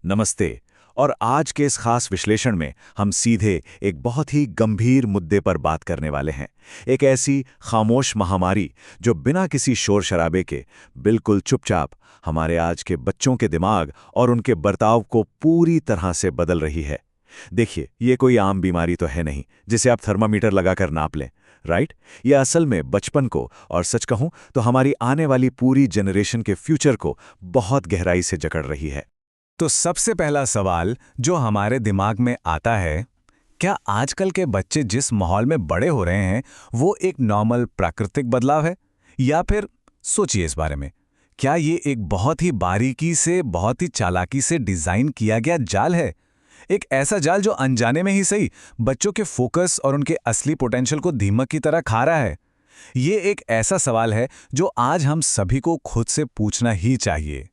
नमस्ते। और आज के इस खास विश्लेषण में हम सीधे एक बहुत ही गंभीर मुद्दे पर बात करने वाले हैं। एक ऐसी खामोश महामारी जो बिना किसी शोर शराबे के बिल्कुल चुपचाप हमारे आज के बच्चों के दिमाग और उनके बर्ताव को पूरी तरह से बदल रही है। देखिए, ये कोई आम बीमारी तो है नहीं जिसे आप थर्मामीटर लगाकर नाप लें, राइट? ये असल में बचपन को, और सच कहूं तो हमारी आने वाली पूरी जनरेशन के फ्यूचर को बहुत गहराई से जकड़ रही है। तो सबसे पहला सवाल जो हमारे दिमाग में आता है, क्या आजकल के बच्चे जिस माहौल में बड़े हो रहे हैं वो एक नॉर्मल प्राकृतिक बदलाव है, या फिर सोचिए इस बारे में, क्या ये एक बहुत ही बारीकी से, बहुत ही चालाकी से डिजाइन किया गया जाल है? एक ऐसा जाल जो अनजाने में ही सही बच्चों के फोकस और उनके असली पोटेंशियल को दीमक की तरह खा रहा है। ये एक ऐसा सवाल है जो आज हम सभी को खुद से पूछना ही चाहिए।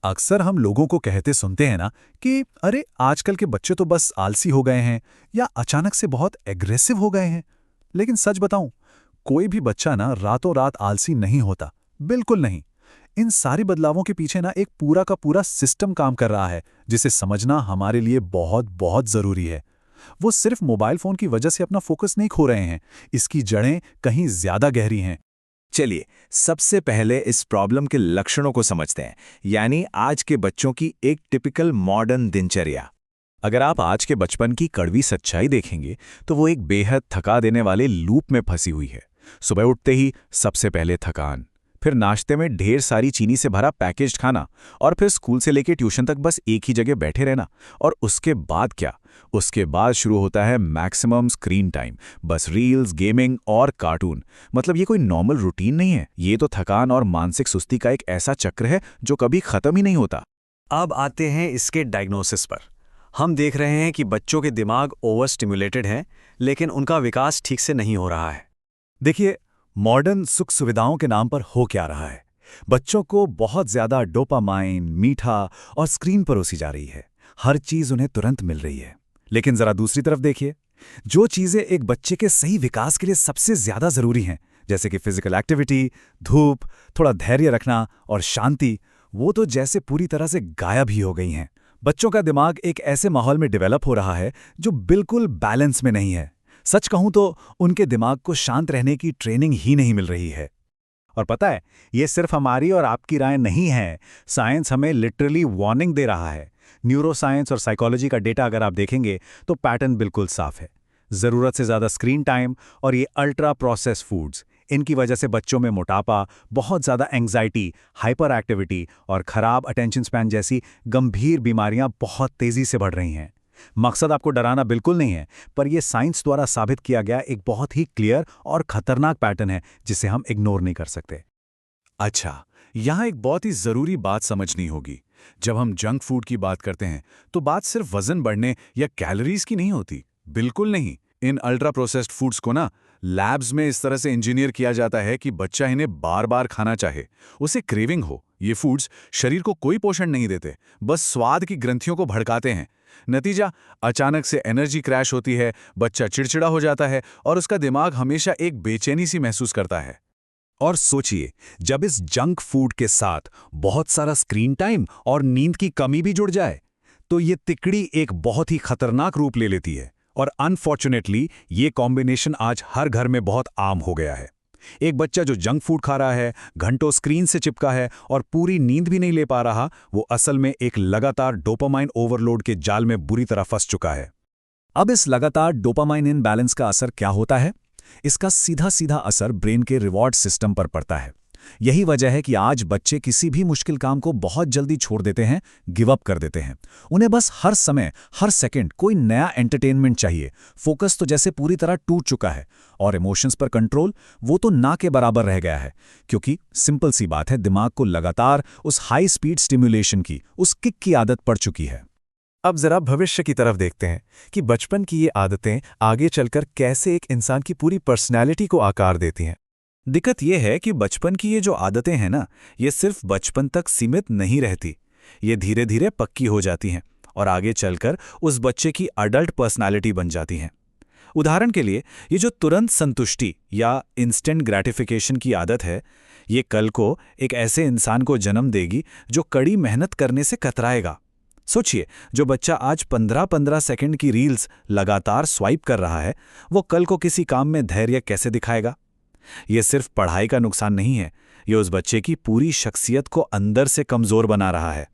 अक्सर हम लोगों को कहते सुनते हैं ना कि अरे आजकल के बच्चे तो बस आलसी हो गए हैं या अचानक से बहुत एग्रेसिव हो गए हैं। लेकिन सच बताऊं, कोई भी बच्चा ना रातों रात आलसी नहीं होता, बिल्कुल नहीं। इन सारी बदलावों के पीछे ना एक पूरा का पूरा सिस्टम काम कर रहा है, जिसे समझना हमारे लिए बहुत बहुत जरूरी है। वो सिर्फ मोबाइल फोन की वजह से अपना फोकस नहीं खो रहे हैं, इसकी जड़ें कहीं ज्यादा गहरी हैं। चलिए, सबसे पहले इस प्रॉब्लम के लक्षणों को समझते हैं, यानी आज के बच्चों की एक टिपिकल मॉडर्न दिनचर्या। अगर आप आज के बचपन की कड़वी सच्चाई देखेंगे तो वो एक बेहद थका देने वाले लूप में फंसी हुई है। सुबह उठते ही सबसे पहले थकान, फिर नाश्ते में ढेर सारी चीनी से भरा पैकेज्ड खाना, और फिर स्कूल से लेकर ट्यूशन तक बस एक ही जगह बैठे रहना। और उसके बाद क्या? उसके बाद शुरू होता है मैक्सिमम स्क्रीन टाइम, बस रील्स, गेमिंग और कार्टून। मतलब ये कोई नॉर्मल रूटीन नहीं है, ये तो थकान और मानसिक सुस्ती का एक ऐसा चक्र है जो कभी खत्म ही नहीं होता। अब आते हैं इसके डायग्नोसिस पर। हम देख रहे हैं कि बच्चों के दिमाग ओवर स्टिमुलेटेड हैं, लेकिन उनका विकास ठीक से नहीं हो रहा है। देखिए, मॉडर्न सुख सुविधाओं के नाम पर हो क्या रहा है। बच्चों को बहुत ज्यादा डोपामाइन, मीठा और स्क्रीन परोसी जा रही है। हर चीज उन्हें तुरंत मिल रही है। लेकिन जरा दूसरी तरफ देखिए, जो चीजें एक बच्चे के सही विकास के लिए सबसे ज्यादा जरूरी हैं, जैसे कि फिजिकल एक्टिविटी, धूप, थोड़ा धैर्य रखना और शांति, वो तो जैसे पूरी तरह से गायब ही हो गई हैं। बच्चों का दिमाग एक ऐसे माहौल में डेवलप हो रहा है जो बिल्कुल बैलेंस में नहीं है। सच कहूं तो उनके दिमाग को शांत रहने की ट्रेनिंग ही नहीं मिल रही है। और पता है, ये सिर्फ हमारी और आपकी राय नहीं है। साइंस हमें लिटरली वार्निंग दे रहा है। न्यूरो साइंस और साइकोलॉजी का डेटा अगर आप देखेंगे तो पैटर्न बिल्कुल साफ है। जरूरत से ज्यादा स्क्रीन टाइम और ये अल्ट्रा प्रोसेस फूड्स, इनकी वजह से बच्चों में मोटापा, बहुत ज्यादा एंग्जाइटी, हाइपर एक्टिविटी और खराब अटेंशन स्पैन जैसी गंभीर बीमारियां बहुत तेजी से बढ़ रही हैं। मकसद आपको डराना बिल्कुल नहीं है, पर यह साइंस द्वारा साबित किया गया एक बहुत ही क्लियर और खतरनाक पैटर्न है जिसे हम इग्नोर नहीं कर सकते। अच्छा, यहाँ एक बहुत ही जरूरी बात समझनी होगी। जब हम जंक फूड की बात करते हैं तो बात सिर्फ वजन बढ़ने या कैलोरीज की नहीं होती, बिल्कुल नहीं। इन अल्ट्रा प्रोसेस्ड फूड्स को ना लैब्स में इस तरह से इंजीनियर किया जाता है कि बच्चा इन्हें बार बार खाना चाहे, उसे क्रेविंग हो। ये फूड्स शरीर को कोई पोषण नहीं देते, बस स्वाद की ग्रंथियों को भड़काते हैं। नतीजा, अचानक से एनर्जी क्रैश होती है, बच्चा चिड़चिड़ा हो जाता है और उसका दिमाग हमेशा एक बेचैनी सी महसूस करता है। और सोचिए, जब इस जंक फूड के साथ बहुत सारा स्क्रीन टाइम और नींद की कमी भी जुड़ जाए तो ये तिकड़ी एक बहुत ही खतरनाक रूप ले लेती है। और अनफॉर्चुनेटली ये कॉम्बिनेशन आज हर घर में बहुत आम हो गया है। एक बच्चा जो जंक फूड खा रहा है, घंटों स्क्रीन से चिपका है और पूरी नींद भी नहीं ले पा रहा, वो असल में एक लगातार डोपामाइन ओवरलोड के जाल में बुरी तरह फंस चुका है। अब इस लगातार डोपामाइन इनबैलेंस का असर क्या होता है? इसका सीधा सीधा असर ब्रेन के रिवॉर्ड सिस्टम पर पड़ता है। यही वजह है कि आज बच्चे किसी भी मुश्किल काम को बहुत जल्दी छोड़ देते हैं, गिव अप कर देते हैं। उन्हें बस हर समय, हर सेकंड कोई नया एंटरटेनमेंट चाहिए। फोकस तो जैसे पूरी तरह टूट चुका है और इमोशंस पर कंट्रोल, वो तो ना के बराबर रह गया है। क्योंकि सिंपल सी बात है, दिमाग को लगातार उस हाई स्पीड स्टिम्युलेशन की, उस किक की आदत पड़ चुकी है। अब जरा भविष्य की तरफ देखते हैं कि बचपन की ये आदतें आगे चलकर कैसे एक इंसान की पूरी पर्सनैलिटी को आकार देती हैं। दिक्कत यह है कि बचपन की ये जो आदतें हैं ना, ये सिर्फ बचपन तक सीमित नहीं रहती। ये धीरे धीरे पक्की हो जाती हैं और आगे चलकर उस बच्चे की अडल्ट पर्सनालिटी बन जाती हैं। उदाहरण के लिए, ये जो तुरंत संतुष्टि या इंस्टेंट ग्रैटिफिकेशन की आदत है, ये कल को एक ऐसे इंसान को जन्म देगी जो कड़ी मेहनत करने से कतराएगा। सोचिए, जो बच्चा आज 15-15 सेकंड की रील्स लगातार स्वाइप कर रहा है, वो कल को किसी काम में धैर्य कैसे दिखाएगा? ये सिर्फ पढ़ाई का नुकसान नहीं है, ये उस बच्चे की पूरी शख्सियत को अंदर से कमजोर बना रहा है।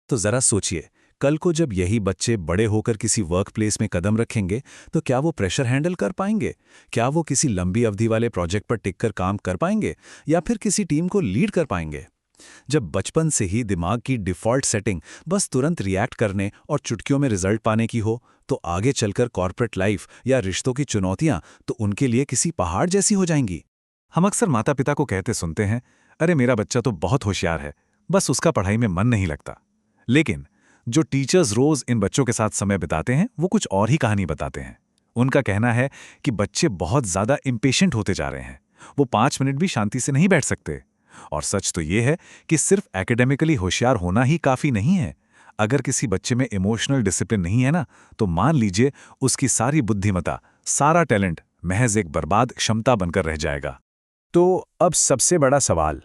तो जरा सोचिए, कल को जब यही बच्चे बड़े होकर किसी वर्क प्लेस में कदम रखेंगे, तो क्या वो प्रेशर हैंडल कर पाएंगे? क्या वो किसी लंबी अवधि वाले प्रोजेक्ट पर टिककर काम कर पाएंगे, या फिर किसी टीम को लीड कर पाएंगे? जब बचपन से ही दिमाग की डिफ़ॉल्ट सेटिंग बस तुरंत रिएक्ट करने और चुटकियों में रिजल्ट पाने की हो, तो आगे चलकर कॉर्पोरेट लाइफ या रिश्तों की चुनौतियां तो उनके लिए किसी पहाड़ जैसी हो जाएंगी। हम अक्सर माता पिता को कहते सुनते हैं, अरे मेरा बच्चा तो बहुत होशियार है, बस उसका पढ़ाई में मन नहीं लगता। लेकिन जो टीचर्स रोज इन बच्चों के साथ समय बिताते हैं, वो कुछ और ही कहानी बताते हैं। उनका कहना है कि बच्चे बहुत ज़्यादा इम्पेशेंट होते जा रहे हैं, वो 5 मिनट भी शांति से नहीं बैठ सकते। और सच तो ये है कि सिर्फ एकेडमिकली होशियार होना ही काफ़ी नहीं है। अगर किसी बच्चे में इमोशनल डिसिप्लिन नहीं है ना, तो मान लीजिए उसकी सारी बुद्धिमत्ता, सारा टैलेंट महज एक बर्बाद क्षमता बनकर रह जाएगा। तो अब सबसे बड़ा सवाल,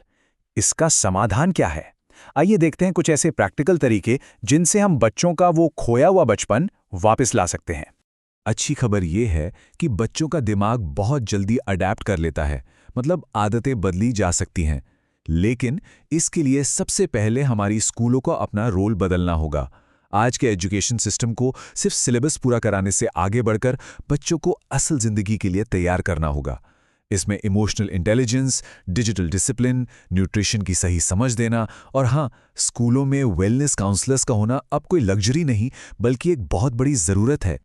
इसका समाधान क्या है? आइए देखते हैं कुछ ऐसे प्रैक्टिकल तरीके जिनसे हम बच्चों का वो खोया हुआ बचपन वापस ला सकते हैं। अच्छी खबर ये है कि बच्चों का दिमाग बहुत जल्दी अडैप्ट कर लेता है, मतलब आदतें बदली जा सकती हैं। लेकिन इसके लिए सबसे पहले हमारी स्कूलों को अपना रोल बदलना होगा। आज के एजुकेशन सिस्टम को सिर्फ सिलेबस पूरा कराने से आगे बढ़कर बच्चों को असल जिंदगी के लिए तैयार करना होगा। इसमें emotional intelligence, digital discipline, nutrition की सही समझ देना और हाँ, स्कूलों में वेलनेस काउंसलर्स का होना अब कोई लग्जरी नहीं, बल्कि एक बहुत बड़ी ज़रूरत है।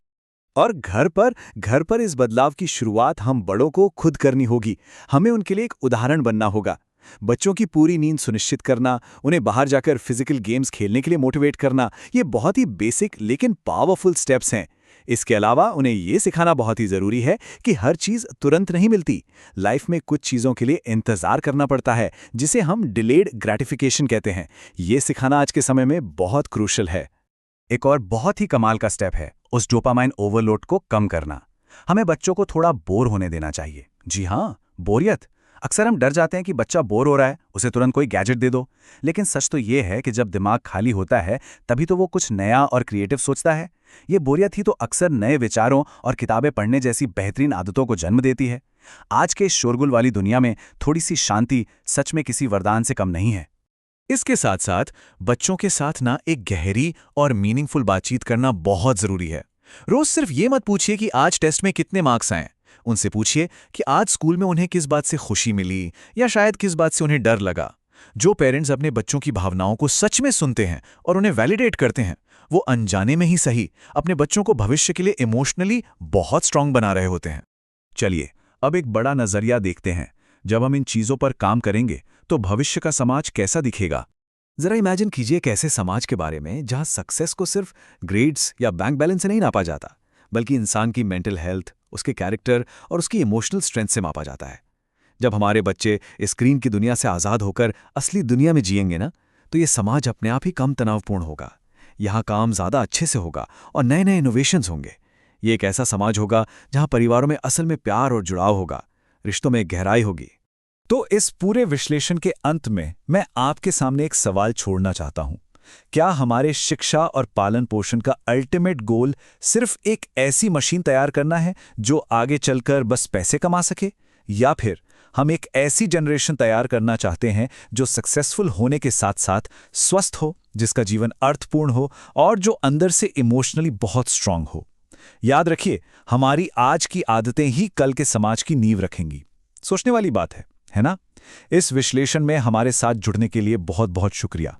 और घर पर इस बदलाव की शुरुआत हम बड़ों को खुद करनी होगी। हमें उनके लिए एक उदाहरण बनना होगा। बच्चों की पूरी नींद सुनिश्चित करना, उन्हें बाहर जाकर फिजिकल गेम्स खेलने के लिए मोटिवेट करना, ये बहुत ही बेसिक लेकिन पावरफुल स्टेप्स हैं। इसके अलावा उन्हें ये सिखाना बहुत ही ज़रूरी है कि हर चीज़ तुरंत नहीं मिलती। लाइफ में कुछ चीज़ों के लिए इंतज़ार करना पड़ता है, जिसे हम डिलेड ग्रैटिफिकेशन कहते हैं। ये सिखाना आज के समय में बहुत क्रूशल है। एक और बहुत ही कमाल का स्टेप है उस डोपामाइन ओवरलोड को कम करना। हमें बच्चों को थोड़ा बोर होने देना चाहिए। जी हाँ, बोरियत। अक्सर हम डर जाते हैं कि बच्चा बोर हो रहा है, उसे तुरंत कोई गैजेट दे दो। लेकिन सच तो ये है कि जब दिमाग खाली होता है, तभी तो वो कुछ नया और क्रिएटिव सोचता है। ये बोरियत ही तो अक्सर नए विचारों और किताबें पढ़ने जैसी बेहतरीन आदतों को जन्म देती है। आज के इस शोरगुल वाली दुनिया में थोड़ी सी शांति सच में किसी वरदान से कम नहीं है। इसके साथ साथ बच्चों के साथ ना एक गहरी और मीनिंगफुल बातचीत करना बहुत ज़रूरी है। रोज सिर्फ ये मत पूछिए कि आज टेस्ट में कितने मार्क्स आए। उनसे पूछिए कि आज स्कूल में उन्हें किस बात से खुशी मिली, या शायद किस बात से उन्हें डर लगा। जो पेरेंट्स अपने बच्चों की भावनाओं को सच में सुनते हैं और उन्हें वैलिडेट करते हैं, वो अनजाने में ही सही अपने बच्चों को भविष्य के लिए इमोशनली बहुत स्ट्रांग बना रहे होते हैं। चलिए अब एक बड़ा नजरिया देखते हैं। जब हम इन चीज़ों पर काम करेंगे तो भविष्य का समाज कैसा दिखेगा। जरा इमेजिन कीजिए एक ऐसे समाज के बारे में जहां सक्सेस को सिर्फ ग्रेड्स या बैंक बैलेंस से नहीं नापा जाता, बल्कि इंसान की मेंटल हेल्थ, उसके कैरेक्टर और उसकी इमोशनल स्ट्रेंथ से मापा जाता है। जब हमारे बच्चे स्क्रीन की दुनिया से आज़ाद होकर असली दुनिया में जिएंगे ना, तो ये समाज अपने आप ही कम तनावपूर्ण होगा। यहाँ काम ज़्यादा अच्छे से होगा और नए नए इनोवेशंस होंगे। ये एक ऐसा समाज होगा जहाँ परिवारों में असल में प्यार और जुड़ाव होगा, रिश्तों में गहराई होगी। तो इस पूरे विश्लेषण के अंत में मैं आपके सामने एक सवाल छोड़ना चाहता हूं। क्या हमारे शिक्षा और पालन पोषण का अल्टीमेट गोल सिर्फ एक ऐसी मशीन तैयार करना है जो आगे चलकर बस पैसे कमा सके, या फिर हम एक ऐसी जनरेशन तैयार करना चाहते हैं जो सक्सेसफुल होने के साथ साथ स्वस्थ हो, जिसका जीवन अर्थपूर्ण हो और जो अंदर से इमोशनली बहुत स्ट्रांग हो? याद रखिए, हमारी आज की आदतें ही कल के समाज की नींव रखेंगी। सोचने वाली बात है ना? इस विश्लेषण में हमारे साथ जुड़ने के लिए बहुत बहुत शुक्रिया।